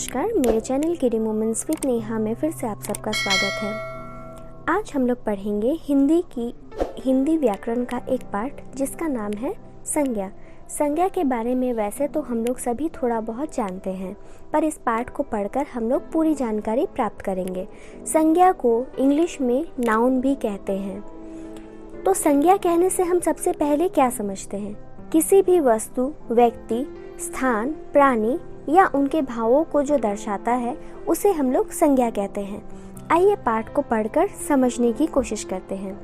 नमस्कार, मेरे चैनल किडी मोमेंट्स विद नेहा में फिर से आप सबका स्वागत है। आज हम लोग पढ़ेंगे हिंदी व्याकरण का एक पाठ जिसका नाम है संज्ञा। संज्ञा के बारे में वैसे तो हम लोग सभी थोड़ा बहुत जानते हैं, पर इस पाठ को पढ़कर हम लोग पूरी जानकारी प्राप्त करेंगे। संज्ञा को इंग्लिश में नाउन भी कहते हैं। तो संज्ञा कहने से हम सबसे पहले क्या समझते हैं? किसी भी वस्तु, व्यक्ति, स्थान, प्राणी या उनके भावों को जो दर्शाता है उसे हम लोग संज्ञा कहते हैं। आइए पाठ को पढ़कर समझने की कोशिश करते हैं।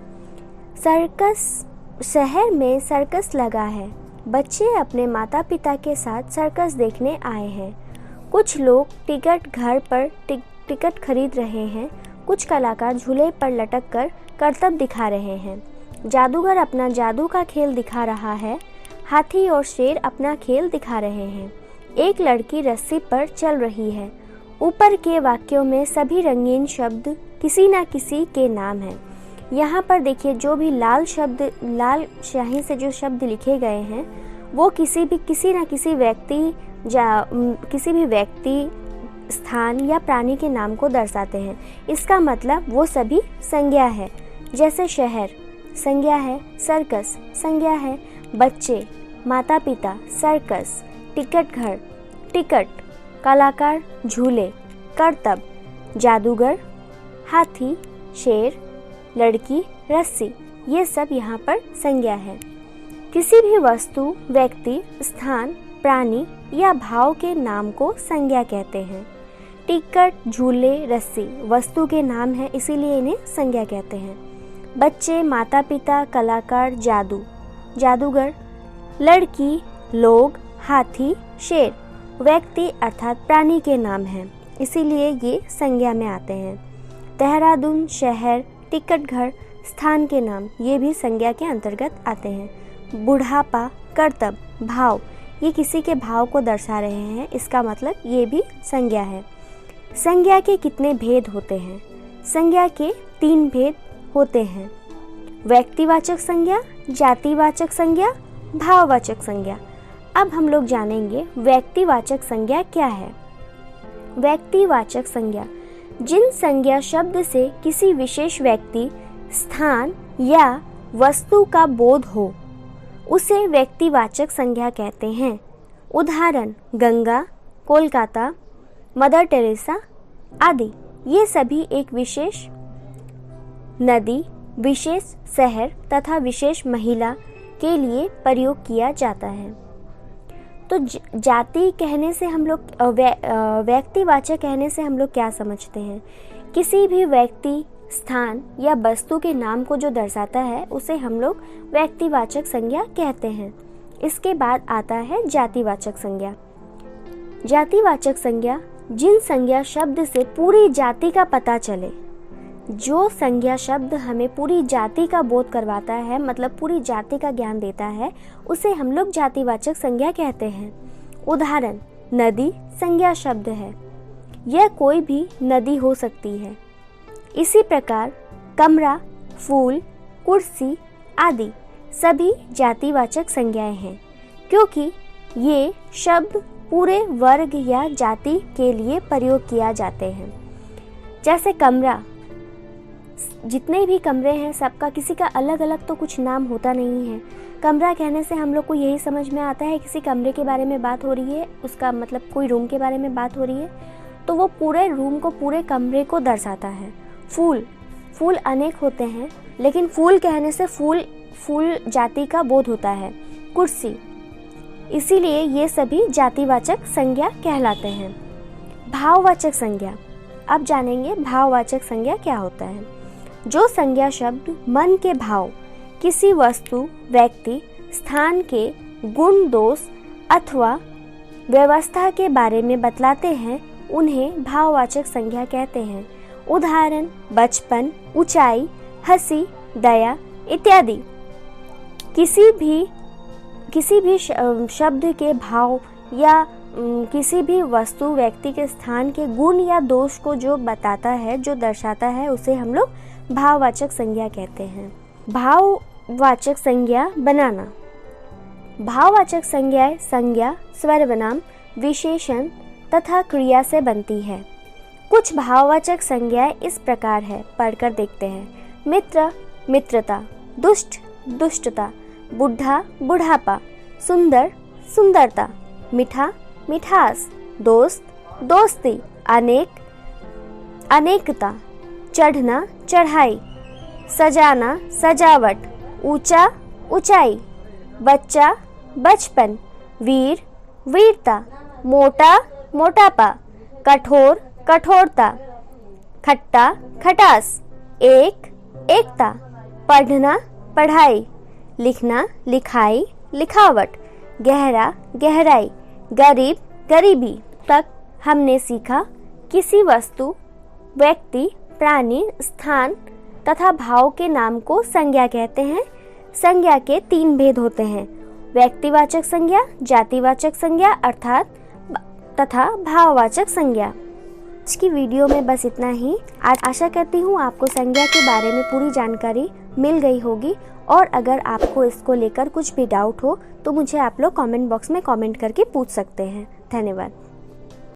शहर में सर्कस लगा है। बच्चे अपने माता पिता के साथ सर्कस देखने आए हैं। कुछ लोग टिकट घर पर टिकट खरीद रहे हैं। कुछ कलाकार झूले पर लटक कर करतब दिखा रहे हैं। जादूगर अपना जादू का खेल दिखा रहा है। हाथी और शेर अपना खेल दिखा रहे हैं। एक लड़की रस्सी पर चल रही है। ऊपर के वाक्यों में सभी रंगीन शब्द किसी न किसी के नाम हैं। यहाँ पर देखिए, जो भी लाल स्याही से जो शब्द लिखे गए हैं वो किसी न किसी व्यक्ति, स्थान या प्राणी के नाम को दर्शाते हैं। इसका मतलब वो सभी संज्ञा है। जैसे शहर संज्ञा है, सर्कस संज्ञा है, बच्चे, माता पिता, सर्कस, टिकट घर, टिकट, कलाकार, झूले, करतब, जादूगर, हाथी, शेर, लड़की, रस्सी, ये सब यहाँ पर संज्ञा है। किसी भी वस्तु, व्यक्ति, स्थान, प्राणी या भाव के नाम को संज्ञा कहते हैं। टिकट, झूले, रस्सी वस्तु के नाम है, इसीलिए इन्हें संज्ञा कहते हैं। बच्चे, माता पिता, कलाकार, जादूगर, लड़की, लोग, हाथी, शेर व्यक्ति अर्थात प्राणी के नाम हैं, इसीलिए ये संज्ञा में आते हैं। देहरादून शहर, टिकट घर, स्थान के नाम ये भी संज्ञा के अंतर्गत आते हैं। बुढ़ापा, करतब, भाव ये किसी के भाव को दर्शा रहे हैं, इसका मतलब ये भी संज्ञा है। संज्ञा के कितने भेद होते हैं? संज्ञा के 3 भेद होते हैं। व्यक्तिवाचक संज्ञा, जातिवाचक संज्ञा, भाववाचक संज्ञा। अब हम लोग जानेंगे व्यक्तिवाचक संज्ञा क्या है। व्यक्तिवाचक संज्ञा जिन संज्ञा शब्द से किसी विशेष व्यक्ति, स्थान या वस्तु का बोध हो उसे व्यक्तिवाचक संज्ञा कहते हैं। उदाहरण गंगा, कोलकाता, मदर टेरेसा आदि। ये सभी एक विशेष नदी, विशेष शहर तथा विशेष महिला के लिए प्रयोग किया जाता है। तो जाति कहने से हम लोग व्यक्तिवाचक कहने से हम लोग क्या समझते हैं? किसी भी व्यक्ति, स्थान या वस्तु के नाम को जो दर्शाता है उसे हम लोग व्यक्तिवाचक संज्ञा कहते हैं। इसके बाद आता है जातिवाचक संज्ञा। जातिवाचक संज्ञा जिन संज्ञा शब्द से पूरी जाति का पता चले, जो संज्ञा शब्द हमें पूरी जाति का बोध करवाता है, मतलब पूरी जाति का ज्ञान देता है, उसे हम लोग जातिवाचक संज्ञा कहते हैं। उदाहरण नदी संज्ञा शब्द है, यह कोई भी नदी हो सकती है। इसी प्रकार कमरा, फूल, कुर्सी आदि सभी जातिवाचक संज्ञाएं हैं, क्योंकि ये शब्द पूरे वर्ग या जाति के लिए प्रयोग किया जाते हैं। जैसे कमरा, जितने भी कमरे हैं सबका किसी का अलग अलग तो कुछ नाम होता नहीं है। कमरा कहने से हम लोग को यही समझ में आता है किसी कमरे के बारे में बात हो रही है, उसका मतलब कोई रूम के बारे में बात हो रही है, तो वो पूरे रूम को, पूरे कमरे को दर्शाता है। फूल अनेक होते हैं, लेकिन फूल कहने से फूल जाति का बोध होता है। कुर्सी, इसीलिए ये सभी जातिवाचक संज्ञा कहलाते हैं। भाववाचक संज्ञा। अब जानेंगे भाववाचक संज्ञा क्या होता है। जो संज्ञा शब्द मन के भाव, किसी वस्तु, व्यक्ति, स्थान के गुण, दोष अथवा व्यवस्था के बारे में बतलाते हैं, उन्हें भाववाचक संज्ञा कहते हैं। उदाहरण बचपन, ऊंचाई, हंसी, दया इत्यादि। किसी भी शब्द के भाव या किसी भी वस्तु, व्यक्ति के स्थान के गुण या दोष को जो बताता है, जो दर्शाता है, उसे हम लोग भाववाचक संज्ञा कहते हैं। भाववाचक संज्ञा बनाना। भाववाचक संज्ञाएं संज्ञा, सर्वनाम, विशेषण, तथा क्रिया से बनती है। कुछ भाववाचक संज्ञाएं इस प्रकार है, पढ़कर देखते हैं। मित्र मित्रता, दुष्ट दुष्टता, बुढ़ा बुढ़ापा, सुंदर सुंदरता, मीठा मिठास, दोस्त दोस्ती, अनेक अनेकता, चढ़ना चढ़ाई, सजाना सजावट, ऊंचा ऊंचाई, बच्चा बचपन, वीर वीरता, मोटा मोटापा, कठोर कठोरता, खट्टा खटास, एक एकता, पढ़ना पढ़ाई, लिखना लिखाई लिखावट, गहरा गहराई, गरीब गरीबी। तक हमने सीखा किसी वस्तु, व्यक्ति, प्राणी, स्थान तथा भाव के नाम को संज्ञा कहते हैं। संज्ञा के 3 भेद होते हैं, व्यक्तिवाचक संज्ञा, जातिवाचक संज्ञा अर्थात तथा भाववाचक संज्ञा। आज की वीडियो में बस इतना ही। आशा करती हूँ आपको संज्ञा के बारे में पूरी जानकारी मिल गई होगी, और अगर आपको इसको लेकर कुछ भी डाउट हो तो मुझे आप लोग कमेंट बॉक्स में कमेंट करके पूछ सकते हैं। धन्यवाद।